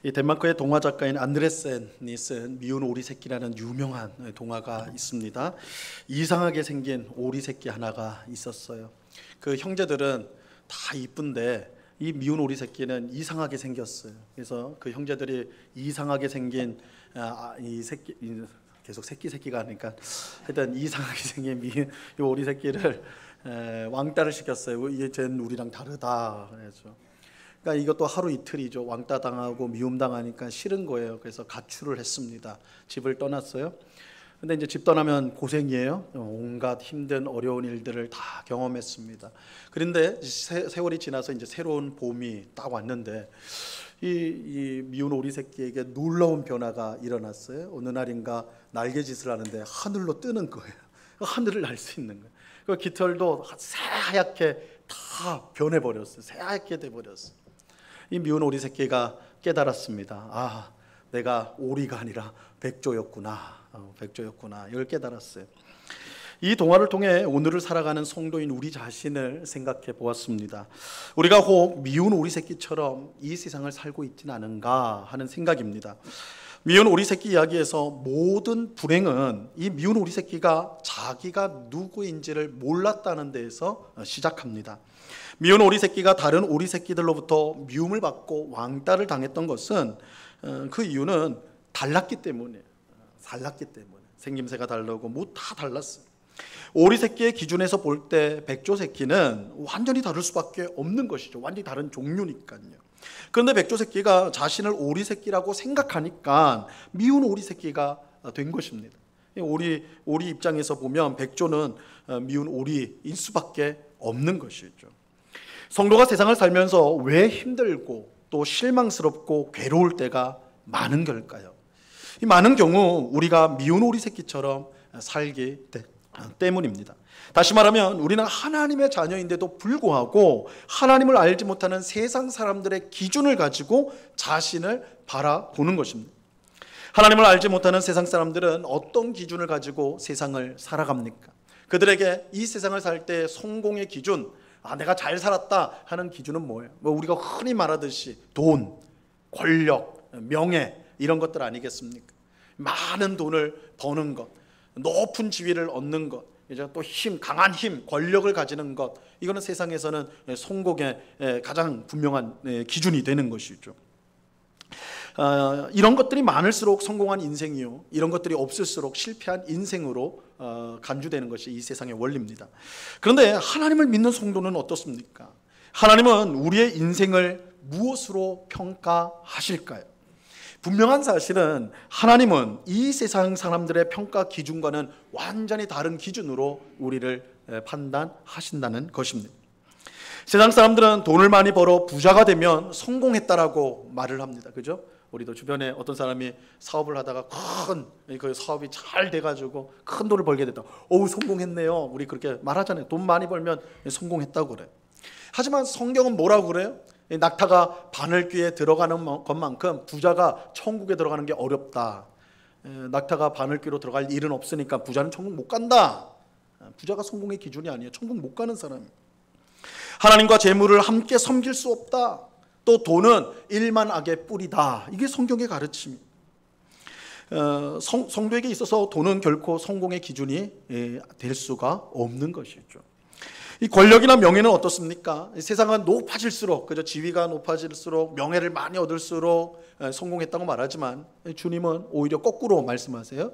이 덴마크의 동화 작가인 안드레센이 쓴 미운 오리 새끼라는 유명한 동화가 있습니다. 이상하게 생긴 오리 새끼 하나가 있었어요. 그 형제들은 다 이쁜데 이 미운 오리 새끼는 이상하게 생겼어요. 그래서 그 형제들이 이상하게 생긴 이 새끼, 계속 새끼가 하니까 하여튼 이상하게 생긴 이 오리 새끼를 왕따를 시켰어요. 쟤는 우리랑 다르다. 그래서 그러니까 이것도 하루 이틀이죠. 왕따 당하고 미움 당하니까 싫은 거예요. 그래서 가출을 했습니다. 집을 떠났어요. 근데 이제 집 떠나면 고생이에요. 온갖 힘든 어려운 일들을 다 경험했습니다. 그런데 세월이 지나서 이제 새로운 봄이 딱 왔는데 이 미운 오리 새끼에게 놀라운 변화가 일어났어요. 어느 날인가 날개짓을 하는데 하늘로 뜨는 거예요. 하늘을 날 수 있는 거예요. 그 깃털도 새하얗게 다 변해버렸어요. 새하얗게 돼버렸어요. 이 미운 오리 새끼가 깨달았습니다. 아, 내가 오리가 아니라 백조였구나. 백조였구나. 이걸 깨달았어요. 이 동화를 통해 오늘을 살아가는 성도인 우리 자신을 생각해 보았습니다. 우리가 혹 미운 오리 새끼처럼 이 세상을 살고 있지는 않은가 하는 생각입니다. 미운 오리 새끼 이야기에서 모든 불행은 이 미운 오리 새끼가 자기가 누구인지를 몰랐다는 데에서 시작합니다. 미운 오리 새끼가 다른 오리 새끼들로부터 미움을 받고 왕따를 당했던 것은 그 이유는 달랐기 때문이에요. 생김새가 다르고 뭐 다 달랐어요. 오리 새끼의 기준에서 볼 때 백조 새끼는 완전히 다를 수밖에 없는 것이죠. 완전히 다른 종류니까요. 그런데 백조 새끼가 자신을 오리 새끼라고 생각하니까 미운 오리 새끼가 된 것입니다. 오리 입장에서 보면 백조는 미운 오리일 수밖에 없는 것이죠. 성도가 세상을 살면서 왜 힘들고 또 실망스럽고 괴로울 때가 많은 걸까요? 이 많은 경우 우리가 미운 오리 새끼처럼 살기 때문입니다. 다시 말하면 우리는 하나님의 자녀인데도 불구하고 하나님을 알지 못하는 세상 사람들의 기준을 가지고 자신을 바라보는 것입니다. 하나님을 알지 못하는 세상 사람들은 어떤 기준을 가지고 세상을 살아갑니까? 그들에게 이 세상을 살 때 성공의 기준, 내가 잘 살았다 하는 기준은 뭐예요? 우리가 흔히 말하듯이 돈, 권력, 명예 이런 것들 아니겠습니까? 많은 돈을 버는 것, 높은 지위를 얻는 것, 이제 또 강한 힘, 권력을 가지는 것, 이거는 세상에서는 성공의 가장 분명한 기준이 되는 것이죠. 이런 것들이 많을수록 성공한 인생이요, 이런 것들이 없을수록 실패한 인생으로 간주되는 것이 이 세상의 원리입니다. 그런데 하나님을 믿는 성도는 어떻습니까? 하나님은 우리의 인생을 무엇으로 평가하실까요? 분명한 사실은 하나님은 이 세상 사람들의 평가 기준과는 완전히 다른 기준으로 우리를 판단하신다는 것입니다. 세상 사람들은 돈을 많이 벌어 부자가 되면 성공했다라고 말을 합니다. 그죠? 우리도 주변에 어떤 사람이 사업을 하다가 그 사업이 잘 돼가지고 큰 돈을 벌게 됐다. 성공했네요. 우리 그렇게 말하잖아요. 돈 많이 벌면 성공했다고 그래요. 하지만 성경은 뭐라고 그래요? 낙타가 바늘귀에 들어가는 것만큼 부자가 천국에 들어가는 게 어렵다. 낙타가 바늘귀로 들어갈 일은 없으니까 부자는 천국 못 간다. 부자가 성공의 기준이 아니에요. 천국 못 가는 사람이에요. 하나님과 재물을 함께 섬길 수 없다. 또 돈은 일만 악의 뿌리다. 이게 성경의 가르침입니다. 성도에게 있어서 돈은 결코 성공의 기준이 될 수가 없는 것이죠. 이 권력이나 명예는 어떻습니까? 세상은 높아질수록, 그저 지위가 높아질수록, 명예를 많이 얻을수록 성공했다고 말하지만 주님은 오히려 거꾸로 말씀하세요.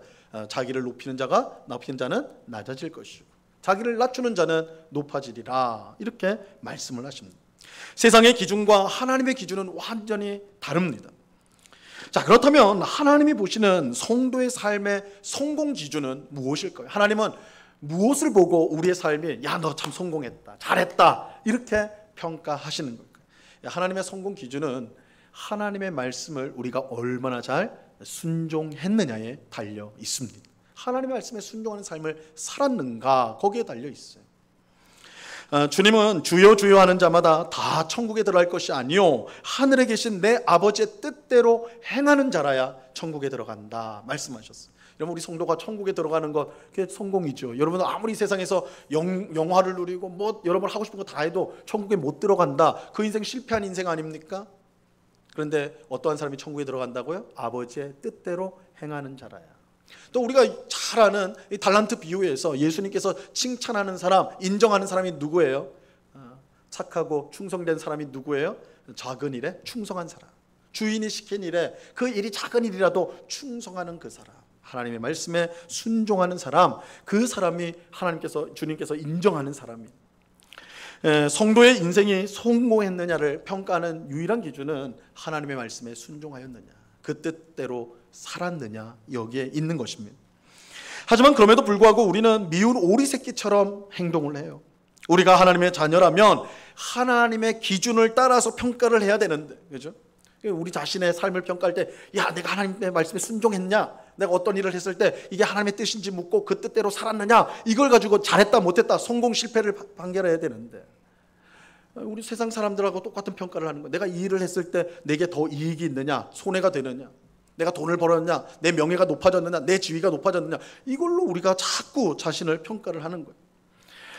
자기를 높이는 자는 낮아질 것이고 자기를 낮추는 자는 높아지리라. 이렇게 말씀을 하십니다. 세상의 기준과 하나님의 기준은 완전히 다릅니다. 자, 그렇다면 하나님이 보시는 성도의 삶의 성공 기준은 무엇일까요? 하나님은 무엇을 보고 우리의 삶이 너 참 성공했다, 잘했다 이렇게 평가하시는 걸까요? 하나님의 성공 기준은 하나님의 말씀을 우리가 얼마나 잘 순종했느냐에 달려 있습니다. 하나님의 말씀에 순종하는 삶을 살았는가, 거기에 달려 있어요. 주님은 주여 주여 하는 자마다 다 천국에 들어갈 것이 아니요 하늘에 계신 내 아버지의 뜻대로 행하는 자라야 천국에 들어간다 말씀하셨어요. 여러분, 우리 성도가 천국에 들어가는 것, 그게 성공이죠. 여러분, 아무리 세상에서 영화를 누리고 여러분 하고 싶은 거 다 해도 천국에 못 들어간다, 그 인생 실패한 인생 아닙니까? 그런데 어떠한 사람이 천국에 들어간다고요? 아버지의 뜻대로 행하는 자라야. 또 우리가 잘 아는 이 달란트 비유에서 예수님께서 칭찬하는 사람, 인정하는 사람이 누구예요? 착하고 충성된 사람이 누구예요? 작은 일에 충성한 사람. 주인이 시킨 일에 그 일이 작은 일이라도 충성하는 그 사람, 하나님의 말씀에 순종하는 사람, 그 사람이 주님께서 인정하는 사람이에요. 성도의 인생이 성공했느냐를 평가하는 유일한 기준은 하나님의 말씀에 순종하였느냐, 그 뜻대로 살았느냐, 여기에 있는 것입니다. 하지만 그럼에도 불구하고 우리는 미운 오리 새끼처럼 행동을 해요. 우리가 하나님의 자녀라면 하나님의 기준을 따라서 평가를 해야 되는데, 그죠? 우리 자신의 삶을 평가할 때, 야, 내가 하나님의 말씀에 순종했냐, 내가 어떤 일을 했을 때 이게 하나님의 뜻인지 묻고 그 뜻대로 살았느냐, 이걸 가지고 잘했다 못했다, 성공 실패를 판결해야 되는데, 우리 세상 사람들하고 똑같은 평가를 하는 거예요. 내가 이 일을 했을 때 내게 더 이익이 있느냐, 손해가 되느냐, 내가 돈을 벌었느냐, 내 명예가 높아졌느냐, 내 지위가 높아졌느냐, 이걸로 우리가 자꾸 자신을 평가를 하는 거예요.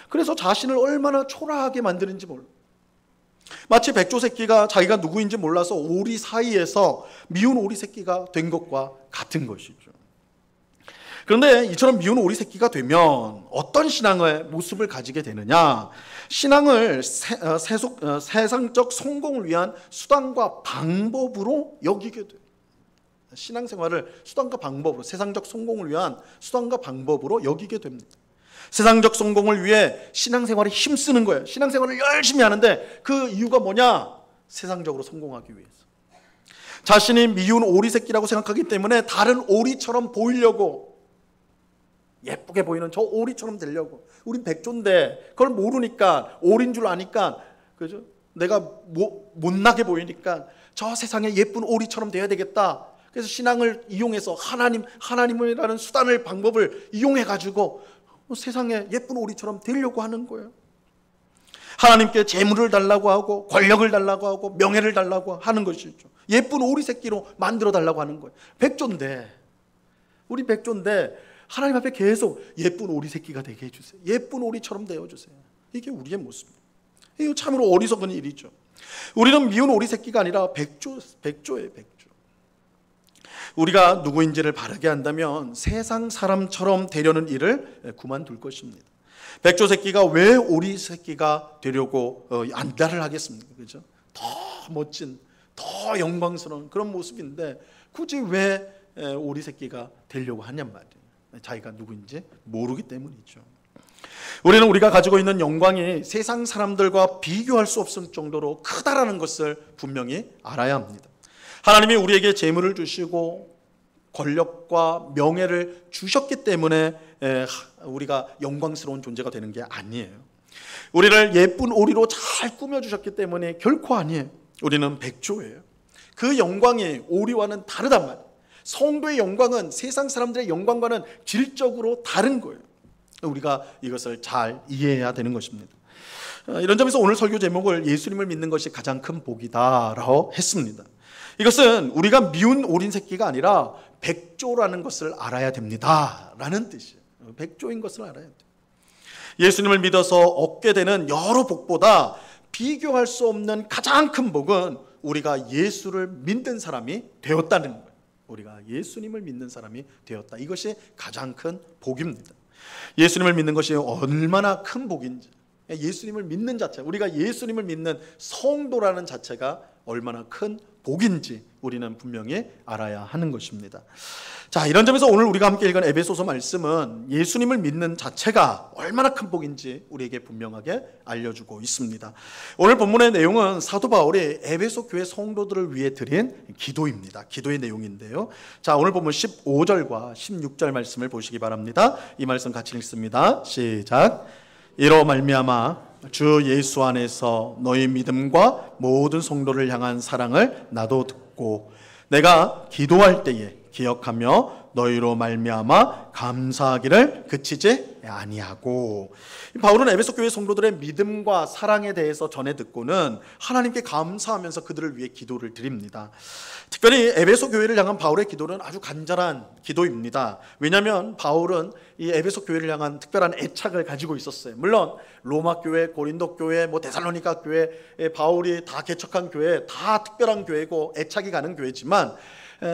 그래서 자신을 얼마나 초라하게 만드는지 몰라요. 마치 백조 새끼가 자기가 누구인지 몰라서 오리 사이에서 미운 오리 새끼가 된 것과 같은 것이죠. 그런데 이처럼 미운 오리 새끼가 되면 어떤 신앙의 모습을 가지게 되느냐? 신앙을 세상적 성공을 위한 수단과 방법으로 여기게 돼요. 신앙생활을 수단과 방법으로, 세상적 성공을 위한 수단과 방법으로 여기게 됩니다. 세상적 성공을 위해 신앙생활에 힘쓰는 거예요. 신앙생활을 열심히 하는데 그 이유가 뭐냐? 세상적으로 성공하기 위해서. 자신이 미운 오리 새끼라고 생각하기 때문에 다른 오리처럼 보이려고, 예쁘게 보이는 저 오리처럼 되려고. 우린 백조인데 그걸 모르니까, 오리인 줄 아니까, 그죠? 내가 못나게 보이니까 저 세상에 예쁜 오리처럼 돼야 되겠다. 그래서 신앙을 이용해서 하나님이라는 수단을, 방법을 이용해가지고 세상에 예쁜 오리처럼 되려고 하는 거예요. 하나님께 재물을 달라고 하고, 권력을 달라고 하고, 명예를 달라고 하는 것이죠. 예쁜 오리 새끼로 만들어 달라고 하는 거예요. 백조인데, 우리 백조인데 하나님 앞에 계속 예쁜 오리 새끼가 되게 해주세요. 예쁜 오리처럼 되어주세요. 이게 우리의 모습입니다. 이거 참으로 어리석은 일이죠. 우리는 미운 오리 새끼가 아니라 백조예요, 백조. 우리가 누구인지를 바르게 한다면 세상 사람처럼 되려는 일을 그만둘 것입니다. 백조 새끼가 왜 오리 새끼가 되려고 안달을 하겠습니까? 그죠? 더 멋진, 더 영광스러운 그런 모습인데 굳이 왜 오리 새끼가 되려고 하냔 말이에요. 자기가 누구인지 모르기 때문이죠. 우리는 우리가 가지고 있는 영광이 세상 사람들과 비교할 수 없을 정도로 크다라는 것을 분명히 알아야 합니다. 하나님이 우리에게 재물을 주시고 권력과 명예를 주셨기 때문에 우리가 영광스러운 존재가 되는 게 아니에요. 우리를 예쁜 오리로 잘 꾸며주셨기 때문에 결코 아니에요. 우리는 백조예요. 그 영광이 오리와는 다르단 말이에요. 성도의 영광은 세상 사람들의 영광과는 질적으로 다른 거예요. 우리가 이것을 잘 이해해야 되는 것입니다. 이런 점에서 오늘 설교 제목을 예수님을 믿는 것이 가장 큰 복이다라고 했습니다. 이것은 우리가 미운 오린 새끼가 아니라 백조라는 것을 알아야 됩니다 라는 뜻이에요. 백조인 것을 알아야 돼요. 예수님을 믿어서 얻게 되는 여러 복보다 비교할 수 없는 가장 큰 복은 우리가 예수를 믿는 사람이 되었다는 거예요. 우리가 예수님을 믿는 사람이 되었다. 이것이 가장 큰 복입니다. 예수님을 믿는 것이 얼마나 큰 복인지, 예수님을 믿는 자체, 우리가 예수님을 믿는 성도라는 자체가 얼마나 큰 복인지 우리는 분명히 알아야 하는 것입니다. 자, 이런 점에서 오늘 우리가 함께 읽은 에베소서 말씀은 예수님을 믿는 자체가 얼마나 큰 복인지 우리에게 분명하게 알려주고 있습니다. 오늘 본문의 내용은 사도 바울이 에베소 교회 성도들을 위해 드린 기도입니다. 기도의 내용인데요. 자, 오늘 본문 15절과 16절 말씀을 보시기 바랍니다. 이 말씀 같이 읽습니다. 시작. 이로 말미암아 주 예수 안에서 너희 믿음과 모든 성도를 향한 사랑을 나도 듣고 내가 기도할 때에 기억하며 너희로 말미암아 감사하기를 그치지 아니하고. 바울은 에베소 교회 성도들의 믿음과 사랑에 대해서 전해 듣고는 하나님께 감사하면서 그들을 위해 기도를 드립니다. 특별히 에베소 교회를 향한 바울의 기도는 아주 간절한 기도입니다. 왜냐하면 바울은 이 에베소 교회를 향한 특별한 애착을 가지고 있었어요. 물론 로마 교회, 고린도 교회, 데살로니가 교회, 바울이 다 개척한 교회 다 특별한 교회고 애착이 가는 교회지만,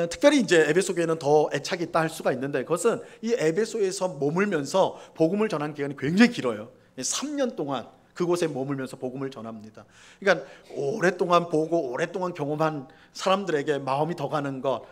특별히 이제 에베소 교회는 더 애착이 있다 할 수가 있는데, 그것은 이 에베소에서 머물면서 복음을 전한 기간이 굉장히 길어요. 3년 동안 그곳에 머물면서 복음을 전합니다. 그러니까 오랫동안 보고 오랫동안 경험한 사람들에게 마음이 더 가는 것,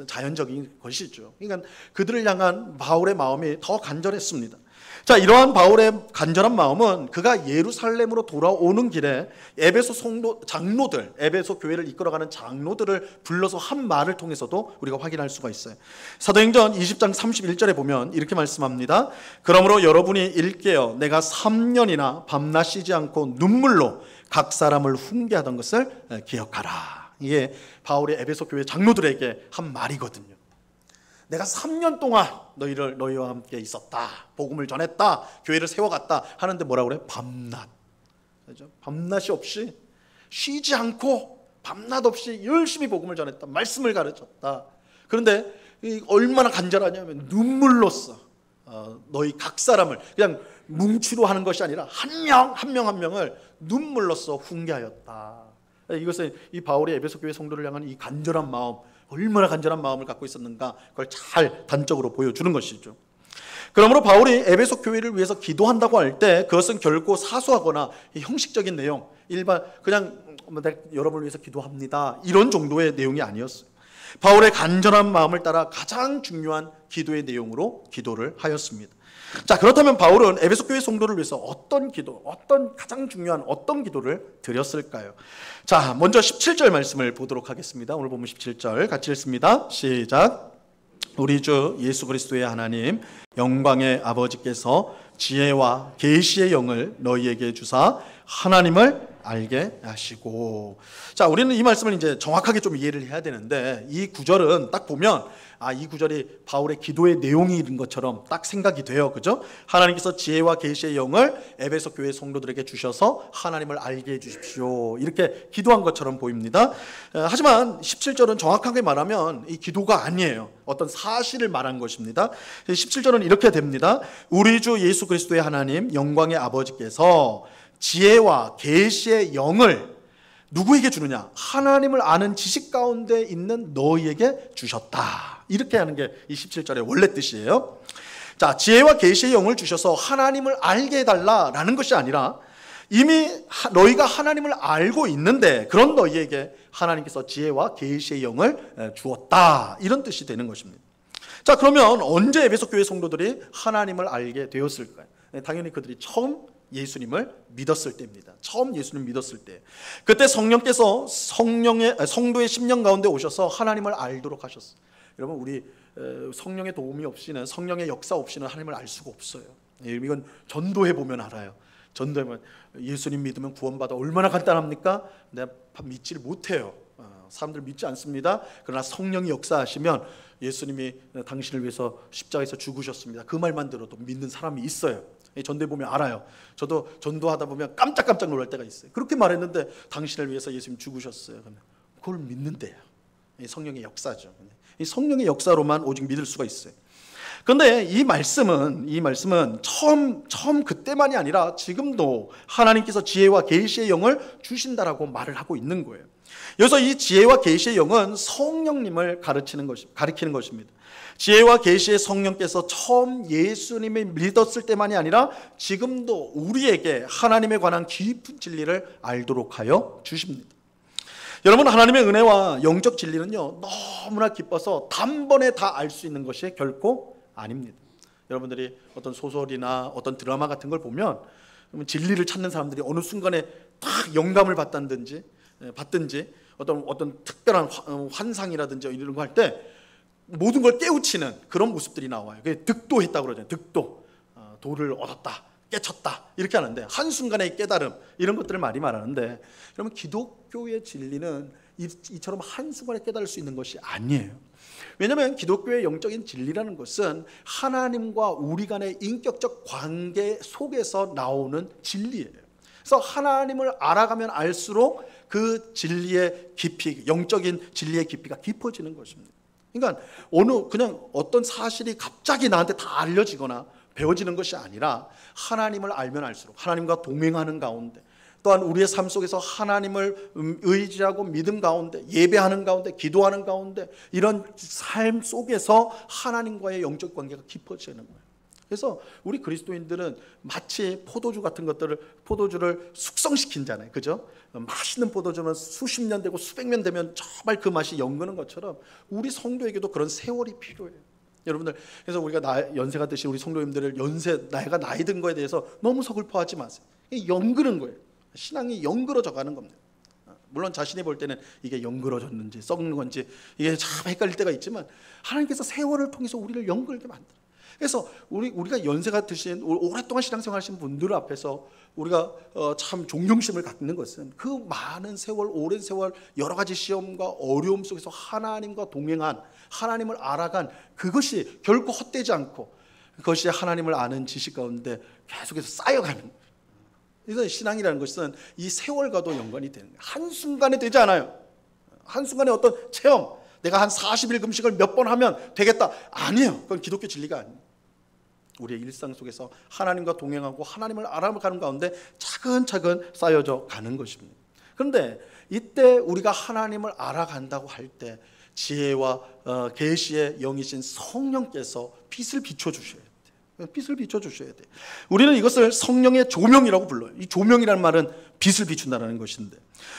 자연적인 것이죠. 그러니까 그들을 향한 바울의 마음이 더 간절했습니다. 자, 이러한 바울의 간절한 마음은 그가 예루살렘으로 돌아오는 길에 에베소 성도 장로들, 에베소 교회를 이끌어가는 장로들을 불러서 한 말을 통해서도 우리가 확인할 수가 있어요. 사도행전 20장 31절에 보면 이렇게 말씀합니다. 그러므로 여러분이 일깨어 내가 3년이나 밤낮 쉬지 않고 눈물로 각 사람을 훈계하던 것을 기억하라. 이게 바울의 에베소 교회 장로들에게 한 말이거든요. 내가 3년 동안 너희와 함께 있었다, 복음을 전했다, 교회를 세워갔다 하는데 뭐라고 그래요? 밤낮. 그렇죠? 밤낮이 없이 쉬지 않고 밤낮 없이 열심히 복음을 전했다, 말씀을 가르쳤다. 그런데 얼마나 간절하냐면 눈물로써 너희 각 사람을 그냥 뭉치로 하는 것이 아니라 한 명 한 명을 눈물로써 훈계하였다. 이것은 이 바울의 에베소 교회 성도를 향한 이 간절한 마음, 얼마나 간절한 마음을 갖고 있었는가, 그걸 잘 단적으로 보여주는 것이죠. 그러므로 바울이 에베소 교회를 위해서 기도한다고 할 때 그것은 결코 사소하거나 형식적인 내용, 일반 그냥 여러분을 위해서 기도합니다 이런 정도의 내용이 아니었어요. 바울의 간절한 마음을 따라 가장 중요한 기도의 내용으로 기도를 하였습니다. 자, 그렇다면 바울은 에베소 교회 성도를 위해서 어떤 기도, 가장 중요한 어떤 기도를 드렸을까요? 자, 먼저 17절 말씀을 보도록 하겠습니다. 오늘 본문 17절 같이 읽습니다. 시작. 우리 주 예수 그리스도의 하나님 영광의 아버지께서 지혜와 계시의 영을 너희에게 주사 하나님을 알게 하시고. 자, 우리는 이 말씀을 이제 정확하게 좀 이해를 해야 되는데, 이 구절은 딱 보면 이 구절이 바울의 기도의 내용인 것처럼 딱 생각이 돼요. 그죠? 하나님께서 지혜와 계시의 영을 에베소 교회 성도들에게 주셔서 하나님을 알게 해 주십시오, 이렇게 기도한 것처럼 보입니다. 하지만 17절은 정확하게 말하면 이 기도가 아니에요. 어떤 사실을 말한 것입니다. 17절은 이렇게 됩니다. 우리 주 예수 그리스도의 하나님 영광의 아버지께서 지혜와 계시의 영을 누구에게 주느냐? 하나님을 아는 지식 가운데 있는 너희에게 주셨다. 이렇게 하는 게 이 17절의 원래 뜻이에요. 자, 지혜와 계시의 영을 주셔서 하나님을 알게 해달라라는 것이 아니라 이미 너희가 하나님을 알고 있는데 그런 너희에게 하나님께서 지혜와 계시의 영을 주었다, 이런 뜻이 되는 것입니다. 자, 그러면 언제 에베소 교회 성도들이 하나님을 알게 되었을까요? 당연히 그들이 처음 예수님을 믿었을 때입니다. 처음 예수님 믿었을 때, 그때 성령께서 성도의 심령 가운데 오셔서 하나님을 알도록 하셨어요. 여러분, 우리 성령의 도움이 없이는, 성령의 역사 없이는 하나님을 알 수가 없어요. 이건 전도해 보면 알아요. 전도하면 예수님 믿으면 구원받아, 얼마나 간단합니까? 내가 믿지를 못해요. 사람들 믿지 않습니다. 그러나 성령이 역사하시면 예수님이 당신을 위해서 십자가에서 죽으셨습니다, 그 말만 들어도 믿는 사람이 있어요. 전도해 보면 알아요. 저도 전도하다 보면 깜짝깜짝 놀랄 때가 있어요. 그렇게 말했는데 당신을 위해서 예수님 죽으셨어요. 그러면 그걸 믿는데요. 성령의 역사죠. 이 성령의 역사로만 오직 믿을 수가 있어요. 그런데 이 말씀은 처음 그때만이 아니라 지금도 하나님께서 지혜와 계시의 영을 주신다라고 말을 하고 있는 거예요. 여기서 이 지혜와 계시의 영은 성령님을 가리키는 것입니다. 지혜와 계시의 성령께서 처음 예수님을 믿었을 때만이 아니라 지금도 우리에게 하나님에 관한 깊은 진리를 알도록 하여 주십니다. 여러분, 하나님의 은혜와 영적 진리는요, 너무나 깊어서 단번에 다 알 수 있는 것이 결코 아닙니다. 여러분들이 어떤 소설이나 어떤 드라마 같은 걸 보면 진리를 찾는 사람들이 어느 순간에 딱 영감을 받든지 어떤 특별한 환상이라든지 이런 거 할 때 모든 걸 깨우치는 그런 모습들이 나와요. 그게 득도했다고 그러잖아요. 득도, 도를 얻었다, 깨쳤다, 이렇게 하는데 한순간의 깨달음, 이런 것들을 많이 말하는데, 여러분, 기독교의 진리는 이처럼 한순간에 깨달을 수 있는 것이 아니에요. 왜냐하면 기독교의 영적인 진리라는 것은 하나님과 우리 간의 인격적 관계 속에서 나오는 진리예요. 그래서 하나님을 알아가면 알수록 그 진리의 깊이, 영적인 진리의 깊이가 깊어지는 것입니다. 그러니까 그냥 어떤 사실이 갑자기 나한테 다 알려지거나 배워지는 것이 아니라 하나님을 알면 알수록 하나님과 동행하는 가운데, 또한 우리의 삶 속에서 하나님을 의지하고 믿음 가운데, 예배하는 가운데, 기도하는 가운데, 이런 삶 속에서 하나님과의 영적 관계가 깊어지는 거예요. 그래서 우리 그리스도인들은 마치 포도주 같은 것들을, 포도주를 숙성시킨잖아요. 그죠? 맛있는 포도주는 수십 년 되고 수백 년 되면 정말 그 맛이 연그는 것처럼 우리 성도에게도 그런 세월이 필요해요. 여러분들, 그래서 우리가 연세가 드신 우리 성도님들을 내가 나이 든 거에 대해서 너무 서글퍼하지 마세요. 연그는 거예요. 신앙이 연그러져 가는 겁니다. 물론 자신이 볼 때는 이게 연그러졌는지 썩는 건지 이게 참 헷갈릴 때가 있지만, 하나님께서 세월을 통해서 우리를 연그르게 만들어요. 그래서 우리가 연세가 드신, 오랫동안 신앙생활 하신 분들 앞에서 우리가 참 존경심을 갖는 것은 그 많은 세월, 오랜 세월, 여러 가지 시험과 어려움 속에서 하나님과 동행한, 하나님을 알아간 그것이 결코 헛되지 않고, 그것이 하나님을 아는 지식 가운데 계속해서 쌓여가는 거예요. 그래서 신앙이라는 것은 이 세월과도 연관이 되는 거예요. 한순간에 되지 않아요. 한순간에 어떤 체험, 내가 한 40일 금식을 몇 번 하면 되겠다, 아니에요. 그건 기독교 진리가 아니에요. 우리의 일상 속에서 하나님과 동행하고 하나님을 알아가는 가운데 차근차근 쌓여져 가는 것입니다. 그런데 이때 우리가 하나님을 알아간다고 할 때 지혜와 계시의 영이신 성령께서 빛을 비춰주셔야 돼요. 빛을 비춰주셔야 돼요. 우리는 이것을 성령의 조명이라고 불러요. 이 조명이라는 말은 빛을 비춘다는 것인데,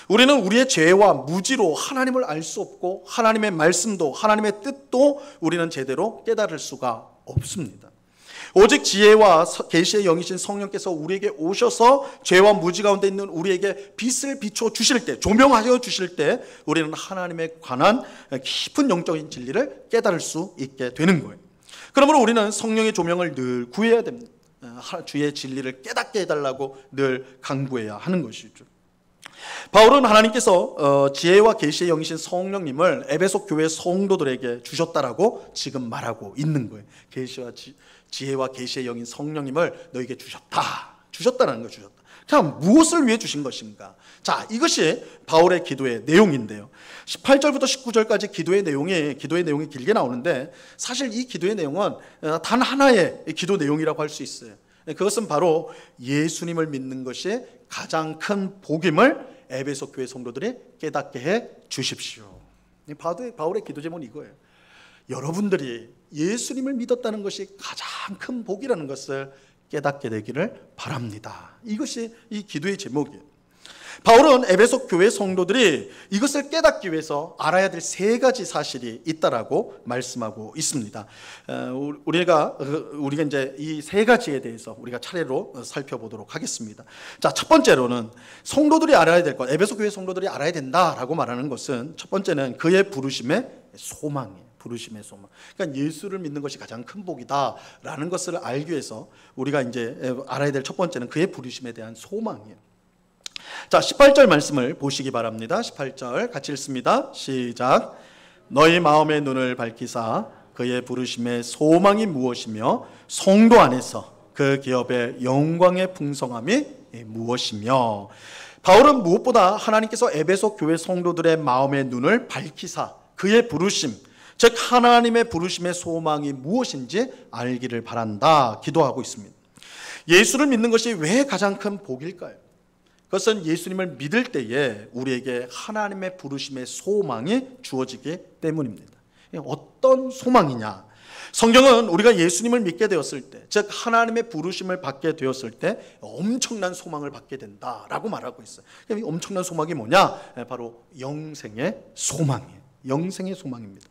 우리는 우리의 죄와 무지로 하나님을 알 수 없고 하나님의 말씀도 하나님의 뜻도 우리는 제대로 깨달을 수가 없습니다. 오직 지혜와 계시의 영이신 성령께서 우리에게 오셔서 죄와 무지 가운데 있는 우리에게 빛을 비춰 주실 때, 조명하여 주실 때 우리는 하나님에 관한 깊은 영적인 진리를 깨달을 수 있게 되는 거예요. 그러므로 우리는 성령의 조명을 늘 구해야 됩니다. 주의 진리를 깨닫게 해달라고 늘 강구해야 하는 것이죠. 바울은 하나님께서 지혜와 계시의 영이신 성령님을 에베소 교회 성도들에게 주셨다라고 지금 말하고 있는 거예요. 지혜와 계시의 영인 성령님을 너에게 주셨다라는 거, 주셨다. 자, 무엇을 위해 주신 것인가? 자, 이것이 바울의 기도의 내용인데요. 18절부터 19절까지 기도의 내용이 길게 나오는데, 사실 이 기도의 내용은 단 하나의 기도 내용이라고 할 수 있어요. 그것은 바로 예수님을 믿는 것이 가장 큰 복임을 에베소 교회 성도들이 깨닫게 해 주십시오. 바울의 기도 제목은 이거예요. 여러분들이 예수님을 믿었다는 것이 가장 큰 복이라는 것을 깨닫게 되기를 바랍니다. 이것이 이 기도의 제목이에요. 바울은 에베소 교회 성도들이 이것을 깨닫기 위해서 알아야 될 세 가지 사실이 있다라고 말씀하고 있습니다. 우리가 이제 이 세 가지에 대해서 우리가 차례로 살펴보도록 하겠습니다. 자, 첫 번째로는 성도들이 알아야 될 것, 에베소 교회 성도들이 알아야 된다라고 말하는 것은, 첫 번째는 그의 부르심의 소망이에요. 부르심의 소망. 그러니까 예수를 믿는 것이 가장 큰 복이다라는 것을 알기 위해서 우리가 이제 알아야 될 첫 번째는 그의 부르심에 대한 소망이에요. 자, 18절 말씀을 보시기 바랍니다. 18절 같이 읽습니다. 시작. 너희 마음의 눈을 밝히사 그의 부르심의 소망이 무엇이며 성도 안에서 그 기업의 영광의 풍성함이 무엇이며. 바울은 무엇보다 하나님께서 에베소 교회 성도들의 마음의 눈을 밝히사 그의 부르심, 즉 하나님의 부르심의 소망이 무엇인지 알기를 바란다 기도하고 있습니다. 예수를 믿는 것이 왜 가장 큰 복일까요? 그것은 예수님을 믿을 때에 우리에게 하나님의 부르심의 소망이 주어지기 때문입니다. 어떤 소망이냐? 성경은 우리가 예수님을 믿게 되었을 때, 즉 하나님의 부르심을 받게 되었을 때 엄청난 소망을 받게 된다라고 말하고 있어요. 이 엄청난 소망이 뭐냐? 바로 영생의 소망이에요. 영생의 소망입니다.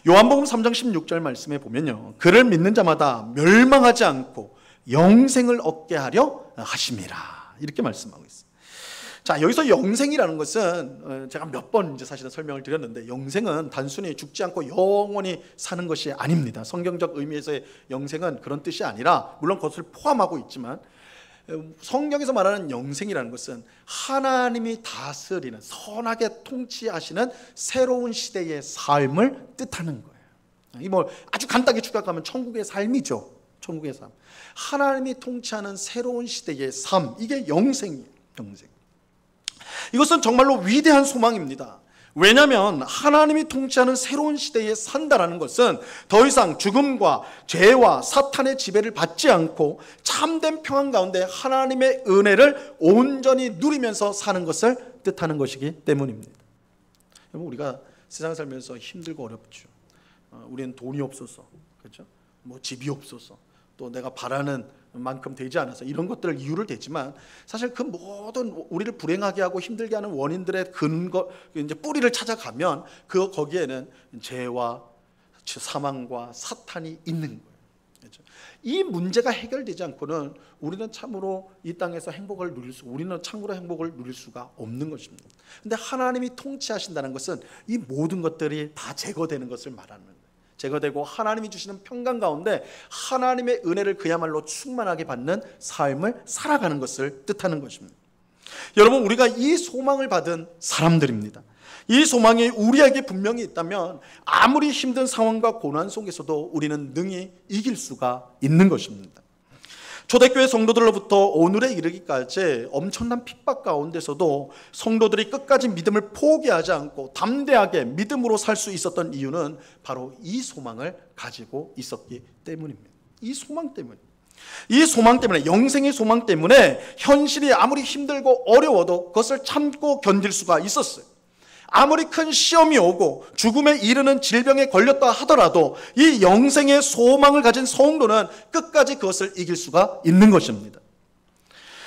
요한복음 3장 16절 말씀에 보면요, 그를 믿는 자마다 멸망하지 않고 영생을 얻게 하려 하심이라, 이렇게 말씀하고 있어요. 자, 여기서 영생이라는 것은 제가 몇 번 이제 사실은 설명을 드렸는데, 영생은 단순히 죽지 않고 영원히 사는 것이 아닙니다. 성경적 의미에서의 영생은 그런 뜻이 아니라, 물론 그것을 포함하고 있지만, 성경에서 말하는 영생이라는 것은 하나님이 다스리는, 선하게 통치하시는 새로운 시대의 삶을 뜻하는 거예요. 이 뭐 아주 간단하게 축약하면 천국의 삶이죠. 천국의 삶. 하나님이 통치하는 새로운 시대의 삶, 이게 영생이에요. 영생. 이것은 정말로 위대한 소망입니다. 왜냐하면 하나님이 통치하는 새로운 시대에 산다라는 것은 더 이상 죽음과 죄와 사탄의 지배를 받지 않고 참된 평안 가운데 하나님의 은혜를 온전히 누리면서 사는 것을 뜻하는 것이기 때문입니다. 여러분, 우리가 세상 살면서 힘들고 어렵죠. 우리는 돈이 없어서, 그렇죠? 뭐 집이 없어서, 또 내가 바라는 만큼 되지 않아서, 이런 것들을 이유를 대지만 사실 그 모든 우리를 불행하게 하고 힘들게 하는 원인들의 근거, 이제 뿌리를 찾아가면 거기에는 죄와 사망과 사탄이 있는 거예요. 그렇죠? 이 문제가 해결되지 않고는 우리는 참으로 이 땅에서 행복을 누릴 우리는 참으로 행복을 누릴 수가 없는 것입니다. 근데 하나님이 통치하신다는 것은 이 모든 것들이 다 제거되는 것을 말하는 거예요. 제거되고 하나님이 주시는 평강 가운데 하나님의 은혜를 그야말로 충만하게 받는 삶을 살아가는 것을 뜻하는 것입니다. 여러분, 우리가 이 소망을 받은 사람들입니다. 이 소망이 우리에게 분명히 있다면 아무리 힘든 상황과 고난 속에서도 우리는 능히 이길 수가 있는 것입니다. 초대교회 성도들로부터 오늘에 이르기까지 엄청난 핍박 가운데서도 성도들이 끝까지 믿음을 포기하지 않고 담대하게 믿음으로 살 수 있었던 이유는 바로 이 소망을 가지고 있었기 때문입니다. 이 소망 때문에, 영생의 소망 때문에 현실이 아무리 힘들고 어려워도 그것을 참고 견딜 수가 있었어요. 아무리 큰 시험이 오고 죽음에 이르는 질병에 걸렸다 하더라도 이 영생의 소망을 가진 성도는 끝까지 그것을 이길 수가 있는 것입니다.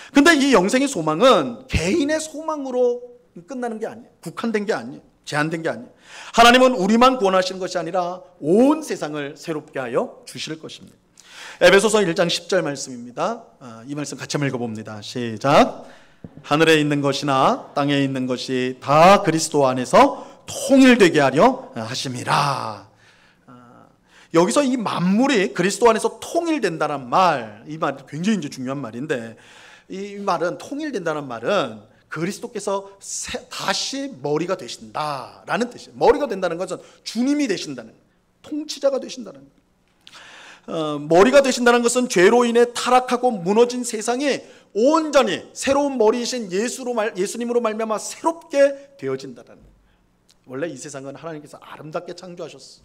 그런데 이 영생의 소망은 개인의 소망으로 끝나는 게 아니에요. 국한된 게 아니에요. 제한된 게 아니에요. 하나님은 우리만 구원하시는 것이 아니라 온 세상을 새롭게 하여 주실 것입니다. 에베소서 1장 10절 말씀입니다. 이 말씀 같이 한번 읽어봅니다. 시작. 하늘에 있는 것이나 땅에 있는 것이 다 그리스도 안에서 통일되게 하려 하심이라. 여기서 이 만물이 그리스도 안에서 통일된다는 말, 이 말 굉장히 이제 중요한 말인데, 이 말은, 통일된다는 말은 그리스도께서 다시 머리가 되신다라는 뜻이에요. 머리가 된다는 것은 주님이 되신다는 거예요. 통치자가 되신다는 거예요. 머리가 되신다는 것은 죄로 인해 타락하고 무너진 세상이 온전히 새로운 머리이신 예수님으로 말미암아 새롭게 되어진다는 거예요. 원래 이 세상은 하나님께서 아름답게 창조하셨어.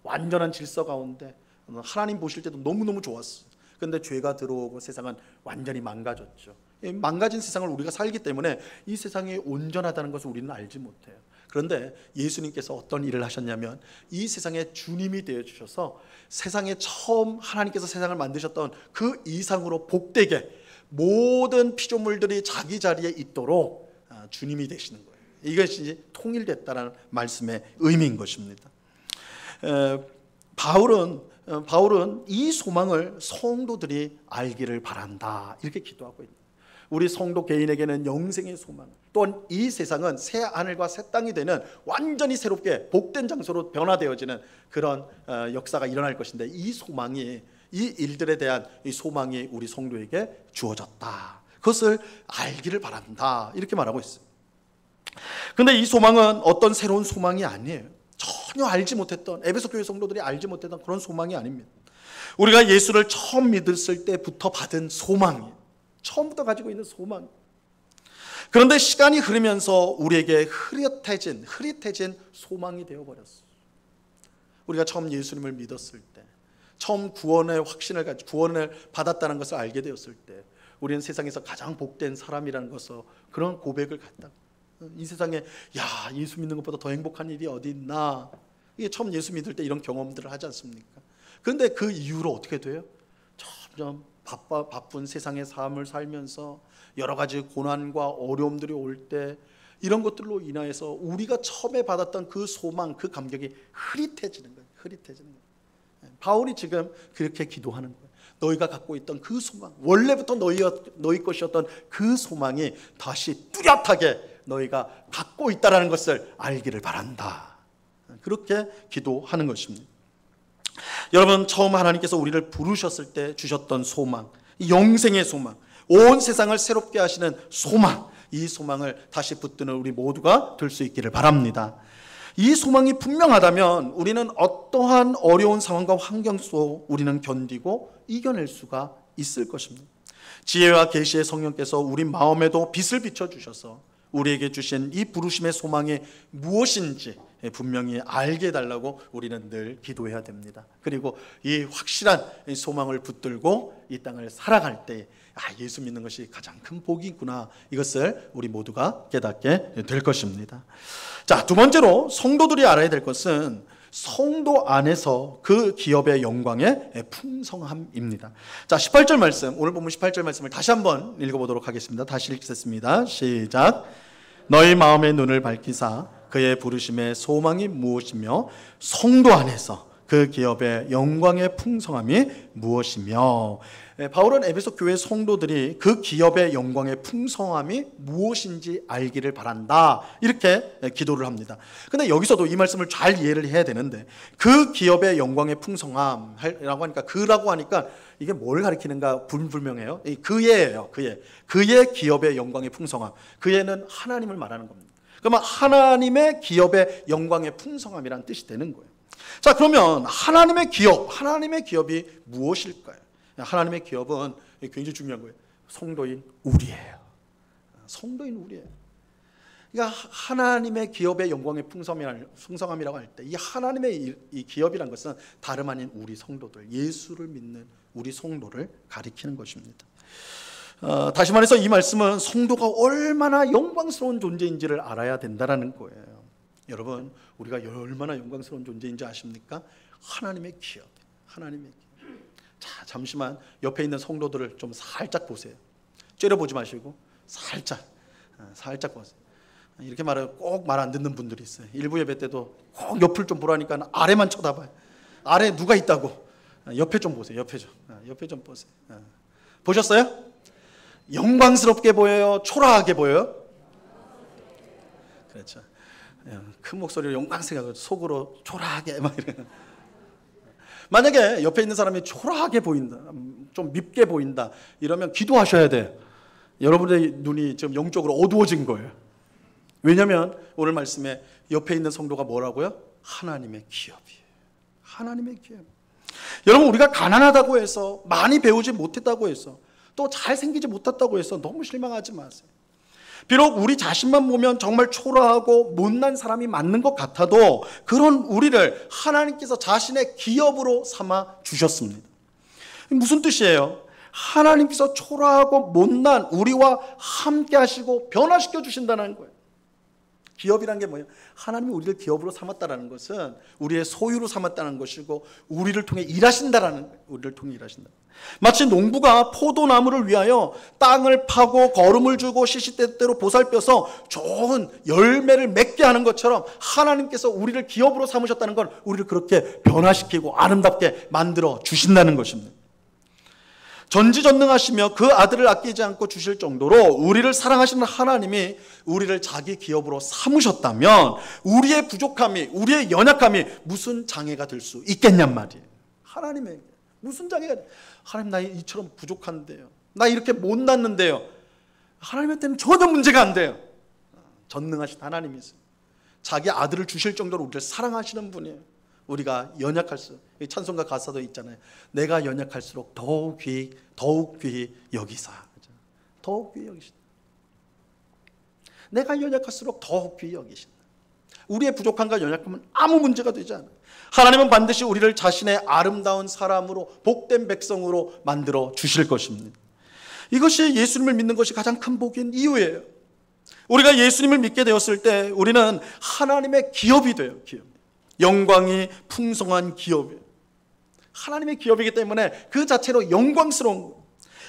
완전한 질서 가운데 하나님 보실 때도 너무너무 좋았어. 그런데 죄가 들어오고 세상은 완전히 망가졌죠. 망가진 세상을 우리가 살기 때문에 이 세상이 온전하다는 것을 우리는 알지 못해요. 그런데 예수님께서 어떤 일을 하셨냐면 이 세상의 주님이 되어주셔서 세상에 처음 하나님께서 세상을 만드셨던 그 이상으로 복되게 모든 피조물들이 자기 자리에 있도록 주님이 되시는 거예요. 이것이 통일됐다는 말씀의 의미인 것입니다. 바울은 이 소망을 성도들이 알기를 바란다, 이렇게 기도하고 있습니다. 우리 성도 개인에게는 영생의 소망, 또한 이 세상은 새 하늘과 새 땅이 되는 완전히 새롭게 복된 장소로 변화되어지는 그런 역사가 일어날 것인데, 이 소망이, 이 일들에 대한 이 소망이 우리 성도에게 주어졌다, 그것을 알기를 바란다, 이렇게 말하고 있습니다. 그런데 이 소망은 어떤 새로운 소망이 아니에요. 전혀 알지 못했던, 에베소 교회 성도들이 알지 못했던 그런 소망이 아닙니다. 우리가 예수를 처음 믿었을 때부터 받은 소망이에요. 처음부터 가지고 있는 소망. 그런데 시간이 흐르면서 우리에게 흐릿해진 소망이 되어버렸어요. 우리가 처음 예수님을 믿었을 때, 처음 구원의 확신을 가지고 구원을 받았다는 것을 알게 되었을 때, 우리는 세상에서 가장 복된 사람이라는 것을, 그런 고백을 갖다. 이 세상에 예수 믿는 것보다 더 행복한 일이 어디 있나. 이게 처음 예수 믿을 때 이런 경험들을 하지 않습니까? 그런데 그 이후로 어떻게 돼요? 점점 바쁜 세상의 삶을 살면서 여러 가지 고난과 어려움들이 올 때, 이런 것들로 인하여서 우리가 처음에 받았던 그 소망, 그 감격이 흐릿해지는 거예요. 바울이 지금 그렇게 기도하는 거예요. 너희가 갖고 있던 그 소망, 원래부터 너희 것이었던 그 소망이 다시 뚜렷하게 너희가 갖고 있다는 것을 알기를 바란다. 그렇게 기도하는 것입니다. 여러분, 처음 하나님께서 우리를 부르셨을 때 주셨던 소망, 영생의 소망, 온 세상을 새롭게 하시는 소망, 이 소망을 다시 붙드는 우리 모두가 될 수 있기를 바랍니다. 이 소망이 분명하다면 우리는 어떠한 어려운 상황과 환경 속 우리는 견디고 이겨낼 수가 있을 것입니다. 지혜와 계시의 성령께서 우리 마음에도 빛을 비춰주셔서 우리에게 주신 이 부르심의 소망이 무엇인지 분명히 알게 해달라고 우리는 늘 기도해야 됩니다. 그리고 이 확실한 소망을 붙들고 이 땅을 살아갈 때 예수 믿는 것이 가장 큰 복이 있구나, 이것을 우리 모두가 깨닫게 될 것입니다. 자, 두 번째로 성도들이 알아야 될 것은 성도 안에서 그 기업의 영광의 풍성함입니다. 자, 18절 말씀, 오늘 본문 18절 말씀을 다시 한번 읽어보도록 하겠습니다. 다시 읽겠습니다. 시작. 너희 마음의 눈을 밝히사 그의 부르심의 소망이 무엇이며 성도 안에서 그 기업의 영광의 풍성함이 무엇이며. 바울은 에베소 교회 성도들이 그 기업의 영광의 풍성함이 무엇인지 알기를 바란다, 이렇게 기도를 합니다. 근데 여기서도 이 말씀을 잘 이해를 해야 되는데, 그 기업의 영광의 풍성함이라고 하니까, 그라고 하니까 이게 뭘 가리키는가 불분명해요. 그예예요. 그의 기업의 영광의 풍성함. 그예는 하나님을 말하는 겁니다. 그러면 하나님의 기업의 영광의 풍성함이라는 뜻이 되는 거예요. 자, 그러면 하나님의 기업이 무엇일까요? 하나님의 기업은 굉장히 중요한 거예요. 성도인 우리예요. 성도인 우리예요. 그러니까 하나님의 기업의 영광의 풍성함이라고 할 때, 이 하나님의 이 기업이란 것은 다름 아닌 우리 성도들, 예수를 믿는 우리 성도를 가리키는 것입니다. 다시 말해서 이 말씀은 성도가 얼마나 영광스러운 존재인지를 알아야 된다는 거예요. 여러분, 우리가 얼마나 영광스러운 존재인지 아십니까? 하나님의 기업, 하나님의 기업. 자, 잠시만 옆에 있는 성도들을 좀 살짝 보세요. 째려보지 마시고 살짝 보세요. 이렇게 말하면 꼭 말 안 듣는 분들이 있어요. 일부 예배 때도 꼭 옆을 좀 보라니까 아래만 쳐다봐요. 아래 누가 있다고. 옆에 좀 보세요. 옆에 좀 보세요. 보셨어요? 영광스럽게 보여요? 초라하게 보여요? 그렇죠. 큰 목소리로 영광스럽게, 속으로 초라하게 막 이래요. 만약에 옆에 있는 사람이 초라하게 보인다, 좀 밉게 보인다, 이러면 기도하셔야 돼요. 여러분의 눈이 지금 영적으로 어두워진 거예요. 왜냐하면 오늘 말씀에 옆에 있는 성도가 뭐라고요? 하나님의 기업이에요. 하나님의 기업. 여러분, 우리가 가난하다고 해서, 많이 배우지 못했다고 해서, 또 잘생기지 못했다고 해서 너무 실망하지 마세요. 비록 우리 자신만 보면 정말 초라하고 못난 사람이 맞는 것 같아도 그런 우리를 하나님께서 자신의 기업으로 삼아 주셨습니다. 무슨 뜻이에요? 하나님께서 초라하고 못난 우리와 함께 하시고 변화시켜 주신다는 거예요. 기업이란 게 뭐예요? 하나님이 우리를 기업으로 삼았다는 것은 우리의 소유로 삼았다는 것이고, 우리를 통해 일하신다라는 거예요. 우리를 통해 일하신다. 마치 농부가 포도나무를 위하여 땅을 파고 거름을 주고 시시때때로 보살펴서 좋은 열매를 맺게 하는 것처럼, 하나님께서 우리를 기업으로 삼으셨다는 건 우리를 그렇게 변화시키고 아름답게 만들어 주신다는 것입니다. 전지전능하시며 그 아들을 아끼지 않고 주실 정도로 우리를 사랑하시는 하나님이 우리를 자기 기업으로 삼으셨다면 우리의 부족함이, 우리의 연약함이 무슨 장애가 될 수 있겠냔 말이에요. 하나님에게 무슨 장애가, 하나님 나 이처럼 부족한데요, 나 이렇게 못났는데요, 하나님한테는 전혀 문제가 안 돼요. 전능하신 하나님이세요. 자기 아들을 주실 정도로 우리를 사랑하시는 분이에요. 우리가 연약할수록, 찬송가 가사도 있잖아요. 내가 연약할수록 더욱 귀히 여기사. 더욱 귀히 여기신다. 내가 연약할수록 더욱 귀히 여기신다. 우리의 부족함과 연약함은 아무 문제가 되지 않아요. 하나님은 반드시 우리를 자신의 아름다운 사람으로, 복된 백성으로 만들어 주실 것입니다. 이것이 예수님을 믿는 것이 가장 큰 복인 이유예요. 우리가 예수님을 믿게 되었을 때 우리는 하나님의 기업이 돼요. 기업. 영광이 풍성한 기업이에요. 하나님의 기업이기 때문에 그 자체로 영광스러운 거예요.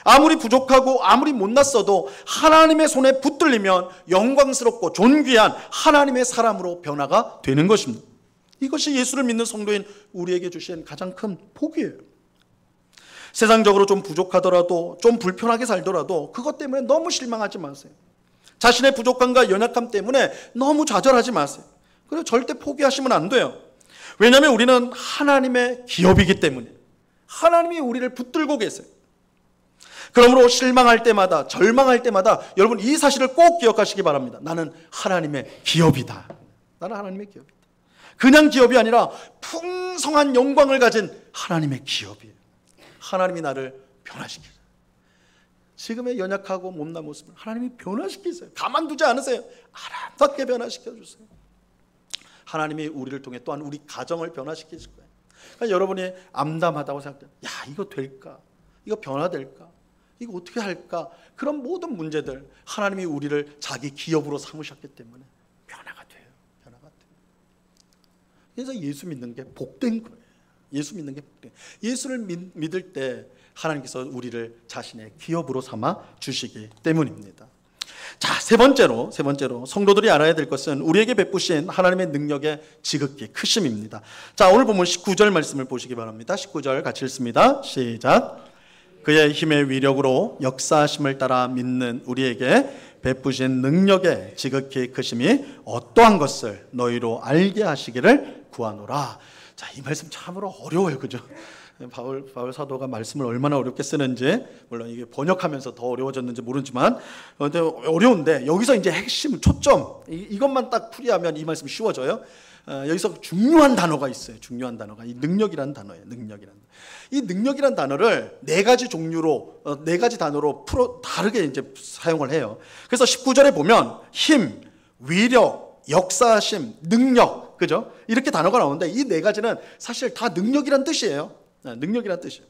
아무리 부족하고 아무리 못났어도 하나님의 손에 붙들리면 영광스럽고 존귀한 하나님의 사람으로 변화가 되는 것입니다. 이것이 예수를 믿는 성도인 우리에게 주신 가장 큰 복이에요. 세상적으로 좀 부족하더라도, 좀 불편하게 살더라도 그것 때문에 너무 실망하지 마세요. 자신의 부족함과 연약함 때문에 너무 좌절하지 마세요. 그리고 절대 포기하시면 안 돼요. 왜냐하면 우리는 하나님의 기업이기 때문에 하나님이 우리를 붙들고 계세요. 그러므로 실망할 때마다, 절망할 때마다 여러분 이 사실을 꼭 기억하시기 바랍니다. 나는 하나님의 기업이다. 나는 하나님의 기업이다. 그냥 기업이 아니라 풍성한 영광을 가진 하나님의 기업이에요. 하나님이 나를 변화시키세요. 지금의 연약하고 못난 모습을 하나님이 변화시키세요. 가만두지 않으세요. 아름답게 변화시켜주세요. 하나님이 우리를 통해 또한 우리 가정을 변화시키실 거예요. 그러니까 여러분이 암담하다고 생각해요. 야, 이거 될까? 이거 변화될까? 이거 어떻게 할까? 그런 모든 문제들 하나님이 우리를 자기 기업으로 삼으셨기 때문에 변화가 돼요. 변화가 돼요. 그래서 예수 믿는 게 복된 거예요. 예수 믿는 게 복된 거예요. 예수를 믿을 때 하나님께서 우리를 자신의 기업으로 삼아 주시기 때문입니다. 자, 세 번째로 성도들이 알아야 될 것은 우리에게 베푸신 하나님의 능력의 지극히 크심입니다. 자, 오늘 본문 19절 말씀을 보시기 바랍니다. 19절 같이 읽습니다. 시작. 그의 힘의 위력으로 역사하심을 따라 믿는 우리에게 베푸신 능력의 지극히 크심이 어떠한 것을 너희로 알게 하시기를 구하노라. 자, 이 말씀 참으로 어려워요, 그죠? 바울 사도가 말씀을 얼마나 어렵게 쓰는지, 물론 이게 번역하면서 더 어려워졌는지 모르지만 어려운데, 여기서 이제 핵심 초점 이것만 딱 풀이하면 이 말씀이 쉬워져요. 여기서 중요한 단어가 있어요. 중요한 단어가 이 능력이라는 단어예요. 이 능력이라는 단어를 네 가지 종류로, 네 가지 단어로 다르게 이제 사용을 해요. 그래서 19절에 보면 힘, 위력, 역사심, 능력, 그죠? 이렇게 단어가 나오는데 이 네 가지는 사실 다 능력이란 뜻이에요. 능력이란 뜻이에요.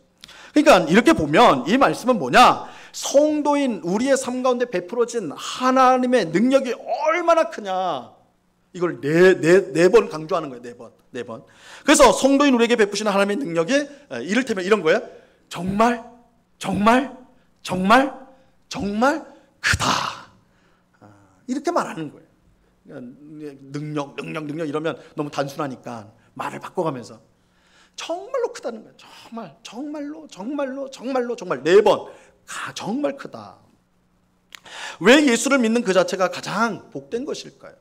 그러니까 이렇게 보면 이 말씀은 뭐냐? 성도인 우리의 삶 가운데 베풀어진 하나님의 능력이 얼마나 크냐, 이걸 네 번 강조하는 거예요. 네 번. 그래서 성도인 우리에게 베푸시는 하나님의 능력이 이를테면 이런 거예요. 정말 크다. 이렇게 말하는 거예요. 능력 이러면 너무 단순하니까 말을 바꿔가면서 정말로 크다는 거예요. 정말 네 번. 정말 크다. 왜 예수를 믿는 그 자체가 가장 복된 것일까요?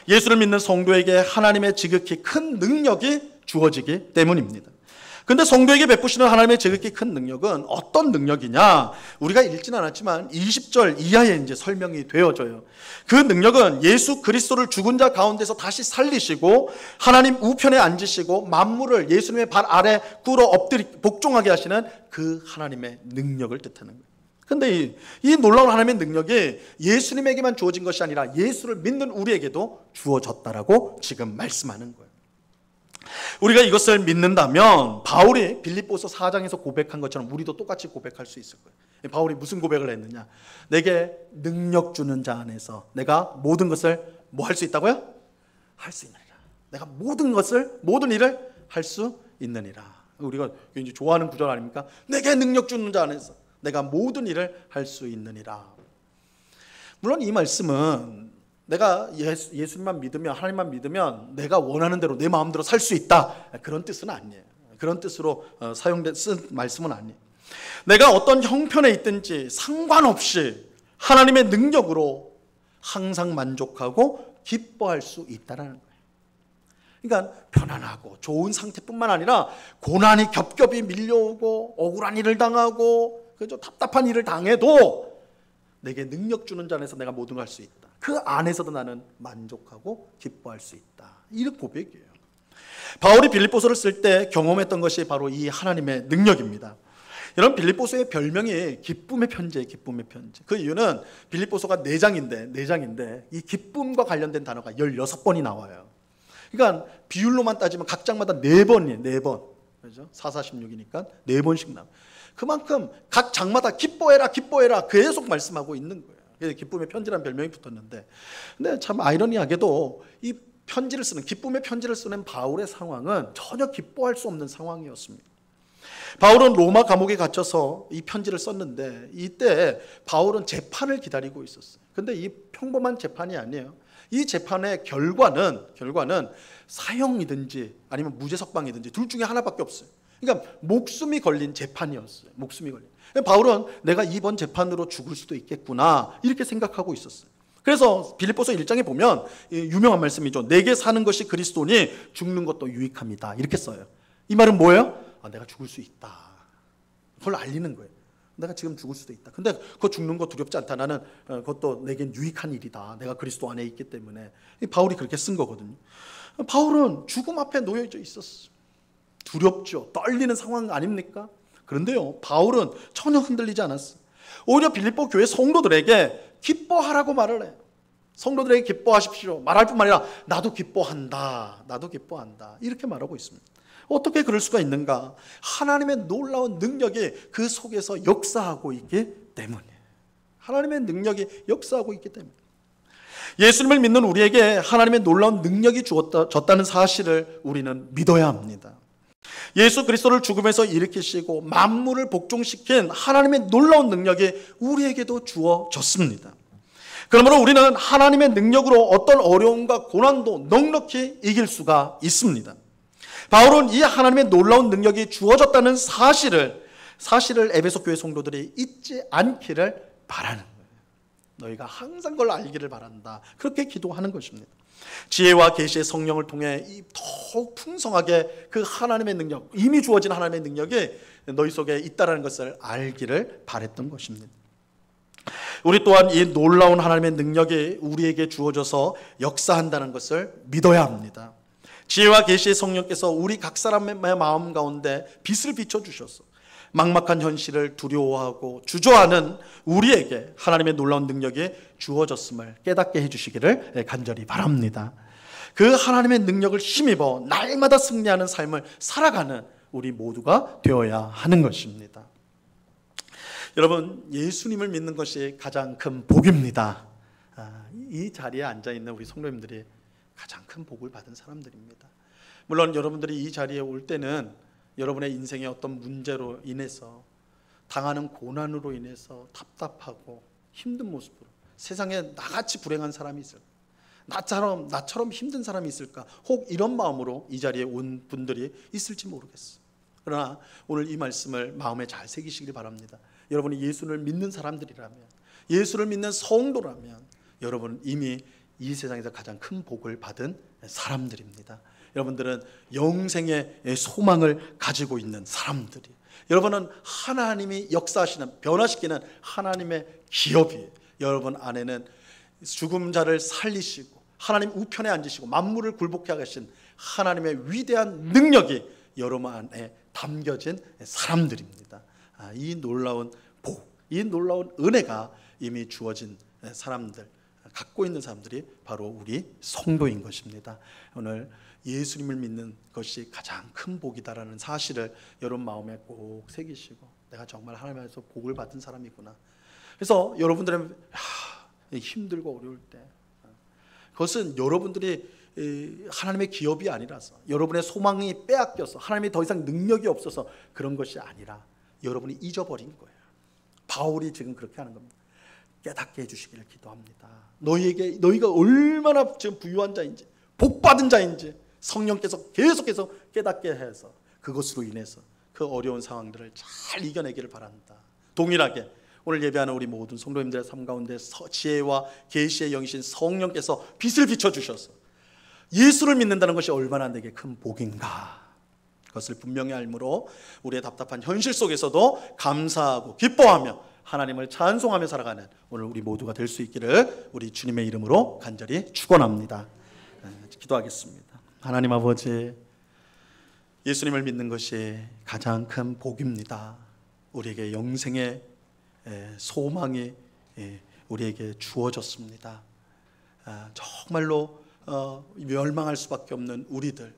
예수를 믿는 성도에게 하나님의 지극히 큰 능력이 주어지기 때문입니다. 근데 성도에게 베푸시는 하나님의 지극히 큰 능력은 어떤 능력이냐? 우리가 읽지는 않았지만 20절 이하에 이제 설명이 되어져요. 그 능력은 예수 그리스도를 죽은 자 가운데서 다시 살리시고 하나님 우편에 앉으시고 만물을 예수님의 발 아래 꿇어 복종하게 하시는 그 하나님의 능력을 뜻하는 거예요. 근데 이 놀라운 하나님의 능력이 예수님에게만 주어진 것이 아니라 예수를 믿는 우리에게도 주어졌다라고 지금 말씀하는 거예요. 우리가 이것을 믿는다면 바울이 빌립보서 4장에서 고백한 것처럼 우리도 똑같이 고백할 수 있을 거예요. 바울이 무슨 고백을 했느냐? 내게 능력 주는 자 안에서 내가 모든 것을 뭐 할 수 있다고요? 할 수 있느니라. 내가 모든 일을 할 수 있느니라. 우리가 이제 좋아하는 구절 아닙니까? 내게 능력 주는 자 안에서 내가 모든 일을 할 수 있느니라. 물론 이 말씀은 내가 예수님만 믿으면, 하나님만 믿으면 내가 원하는 대로 내 마음대로 살 수 있다, 그런 뜻은 아니에요. 그런 뜻으로 쓴 말씀은 아니에요. 내가 어떤 형편에 있든지 상관없이 하나님의 능력으로 항상 만족하고 기뻐할 수 있다는 거예요. 그러니까 편안하고 좋은 상태뿐만 아니라 고난이 겹겹이 밀려오고 억울한 일을 당하고 그죠? 답답한 일을 당해도 내게 능력 주는 자 안에서 내가 모든 걸 할 수 있다. 그 안에서도 나는 만족하고 기뻐할 수 있다. 이런 고백이에요. 바울이 빌립보서를 쓸 때 경험했던 것이 바로 이 하나님의 능력입니다. 여러분, 빌립보서의 별명이 기쁨의 편지예요. 기쁨의 편지. 그 이유는 빌립보서가 4장인데 이 기쁨과 관련된 단어가 16번이 나와요. 그러니까 비율로만 따지면 각 장마다 4번이에요. 4번. 그죠? 4, 4, 16이니까 4번씩 나와요. 그만큼 각 장마다 기뻐해라 계속 말씀하고 있는 거예요. 그래서 기쁨의 편지라는 별명이 붙었는데, 근데 참 아이러니하게도 이 편지를 쓰는, 기쁨의 편지를 쓰는 바울의 상황은 전혀 기뻐할 수 없는 상황이었습니다. 바울은 로마 감옥에 갇혀서 이 편지를 썼는데 이때 바울은 재판을 기다리고 있었어요. 근데 이 평범한 재판이 아니에요. 이 재판의 결과는 사형이든지 아니면 무죄 석방이든지 둘 중에 하나밖에 없어요. 그러니까 목숨이 걸린 재판이었어요. 목숨이 걸린. 바울은 내가 이번 재판으로 죽을 수도 있겠구나 이렇게 생각하고 있었어요. 그래서 빌립보서 1장에 보면 유명한 말씀이죠. 내게 사는 것이 그리스도니 죽는 것도 유익합니다. 이렇게 써요. 이 말은 뭐예요? 내가 죽을 수 있다. 그걸 알리는 거예요. 내가 지금 죽을 수도 있다. 근데 그거 죽는 거 두렵지 않다. 나는 그것도 내겐 유익한 일이다. 내가 그리스도 안에 있기 때문에. 바울이 그렇게 쓴 거거든요. 바울은 죽음 앞에 놓여져 있었어. 두렵죠. 떨리는 상황 아닙니까? 그런데요, 바울은 전혀 흔들리지 않았어. 오히려 빌립보 교회 성도들에게 기뻐하라고 말을 해요. 성도들에게 기뻐하십시오. 말할 뿐만 아니라 나도 기뻐한다. 나도 기뻐한다. 이렇게 말하고 있습니다. 어떻게 그럴 수가 있는가? 하나님의 놀라운 능력이 그 속에서 역사하고 있기 때문에. 하나님의 능력이 역사하고 있기 때문에. 예수님을 믿는 우리에게 하나님의 놀라운 능력이 주어졌다는 사실을 우리는 믿어야 합니다. 예수 그리스도를 죽음에서 일으키시고 만물을 복종시킨 하나님의 놀라운 능력이 우리에게도 주어졌습니다. 그러므로 우리는 하나님의 능력으로 어떤 어려움과 고난도 넉넉히 이길 수가 있습니다. 바울은 이 하나님의 놀라운 능력이 주어졌다는 사실을 에베소 교회 성도들이 잊지 않기를 바라는 거예요. 너희가 항상 그걸 알기를 바란다. 그렇게 기도하는 것입니다. 지혜와 계시의 성령을 통해 더욱 풍성하게 그 하나님의 능력, 이미 주어진 하나님의 능력이 너희 속에 있다는 것을 알기를 바랬던 것입니다. 우리 또한 이 놀라운 하나님의 능력이 우리에게 주어져서 역사한다는 것을 믿어야 합니다. 지혜와 계시의 성령께서 우리 각 사람의 마음 가운데 빛을 비춰주셔서 막막한 현실을 두려워하고 주저하는 우리에게 하나님의 놀라운 능력이 주어졌음을 깨닫게 해주시기를 간절히 바랍니다. 그 하나님의 능력을 힘입어 날마다 승리하는 삶을 살아가는 우리 모두가 되어야 하는 것입니다. 여러분, 예수님을 믿는 것이 가장 큰 복입니다. 이 자리에 앉아있는 우리 성도님들이 가장 큰 복을 받은 사람들입니다. 물론 여러분들이 이 자리에 올 때는 여러분의 인생의 어떤 문제로 인해서 당하는 고난으로 인해서 답답하고 힘든 모습으로 세상에 나같이 불행한 사람이 있을까? 나처럼 힘든 사람이 있을까? 혹 이런 마음으로 이 자리에 온 분들이 있을지 모르겠어. 그러나 오늘 이 말씀을 마음에 잘 새기시길 바랍니다. 여러분이 예수를 믿는 사람들이라면, 예수를 믿는 성도라면 여러분은 이미 이 세상에서 가장 큰 복을 받은 사람들입니다. 여러분들은 영생의 소망을 가지고 있는 사람들이, 여러분은 하나님이 역사하시는, 변화시키는 하나님의 기업이 여러분 안에는 죽은 자를 살리시고 하나님 우편에 앉으시고 만물을 굴복케 하신 하나님의 위대한 능력이 여러분 안에 담겨진 사람들입니다. 이 놀라운 복, 이 놀라운 은혜가 이미 주어진 사람들, 갖고 있는 사람들이 바로 우리 성도인 것입니다. 오늘 예수님을 믿는 것이 가장 큰 복이다라는 사실을 여러분 마음에 꼭 새기시고, 내가 정말 하나님께서 복을 받은 사람이구나. 그래서 여러분들은 힘들고 어려울 때, 그것은 여러분들이 하나님의 기업이 아니라서, 여러분의 소망이 빼앗겨서 하나님이 더 이상 능력이 없어서 그런 것이 아니라 여러분이 잊어버린 거예요. 바울이 지금 그렇게 하는 겁니다. 깨닫게 해주시기를 기도합니다. 너희가 얼마나 지금 부유한 자인지, 복받은 자인지 성령께서 계속해서 깨닫게 해서 그것으로 인해서 그 어려운 상황들을 잘 이겨내기를 바란다. 동일하게 오늘 예배하는 우리 모든 성도님들의 삶 가운데 지혜와 계시의 영이신 성령께서 빛을 비춰주셔서 예수를 믿는다는 것이 얼마나 내게 큰 복인가, 그것을 분명히 알므로 우리의 답답한 현실 속에서도 감사하고 기뻐하며 하나님을 찬송하며 살아가는 오늘 우리 모두가 될 수 있기를 우리 주님의 이름으로 간절히 축원합니다. 기도하겠습니다. 하나님 아버지, 예수님을 믿는 것이 가장 큰 복입니다. 우리에게 영생의 소망이 우리에게 주어졌습니다. 정말로 멸망할 수밖에 없는 우리들,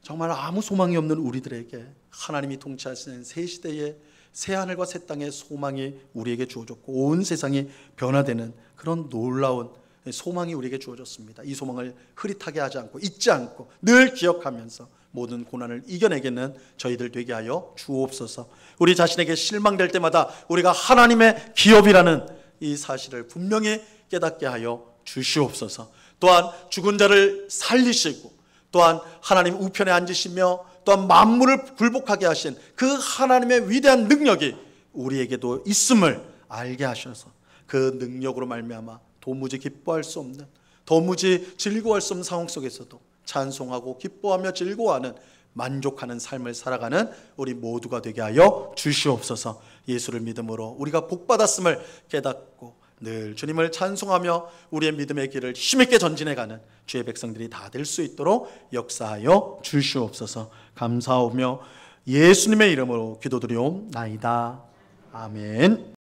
정말 아무 소망이 없는 우리들에게 하나님이 통치하시는 새 시대의 새 하늘과 새 땅의 소망이 우리에게 주어졌고 온 세상이 변화되는 그런 놀라운 소망이 우리에게 주어졌습니다. 이 소망을 흐릿하게 하지 않고 잊지 않고 늘 기억하면서 모든 고난을 이겨내겠는 저희들 되게 하여 주옵소서. 우리 자신에게 실망될 때마다 우리가 하나님의 기업이라는 이 사실을 분명히 깨닫게 하여 주시옵소서. 또한 죽은 자를 살리시고 또한 하나님 우편에 앉으시며 또한 만물을 굴복하게 하신 그 하나님의 위대한 능력이 우리에게도 있음을 알게 하셔서 그 능력으로 말미암아 도무지 기뻐할 수 없는, 도무지 즐거워할 수 없는 상황 속에서도 찬송하고 기뻐하며 즐거워하는 만족하는 삶을 살아가는 우리 모두가 되게 하여 주시옵소서. 예수를 믿음으로 우리가 복받았음을 깨닫고 늘 주님을 찬송하며 우리의 믿음의 길을 힘있게 전진해가는 주의 백성들이 다 될 수 있도록 역사하여 주시옵소서. 감사하며 예수님의 이름으로 기도드리옵나이다. 아멘.